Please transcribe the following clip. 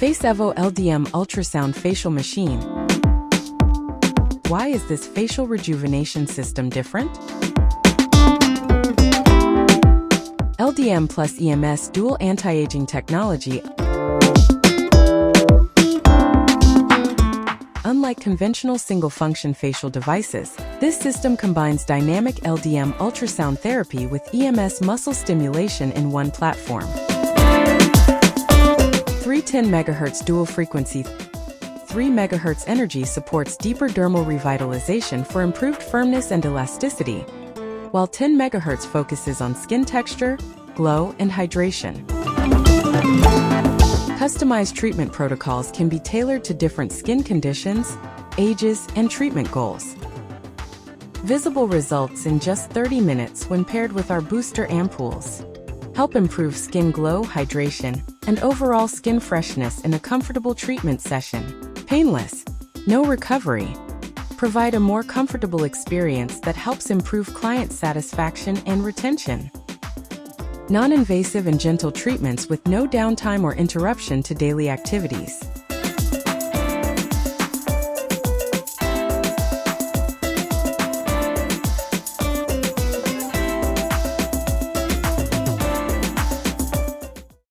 Face Evo LDM Ultrasound Facial Machine. Why is this facial rejuvenation system different? LDM plus EMS dual anti-aging technology. Unlike conventional single-function facial devices, this system combines dynamic LDM ultrasound therapy with EMS muscle stimulation in one platform. 310 MHz dual frequency. 3 MHz energy supports deeper dermal revitalization for improved firmness and elasticity, while 10 MHz focuses on skin texture, glow, and hydration. Customized treatment protocols can be tailored to different skin conditions, ages, and treatment goals. Visible results in just 30 minutes when paired with our booster ampoules. Help improve skin glow, hydration, and overall skin freshness in a comfortable treatment session. Painless, no recovery. Provide a more comfortable experience that helps improve client satisfaction and retention. Non-invasive and gentle treatments with no downtime or interruption to daily activities.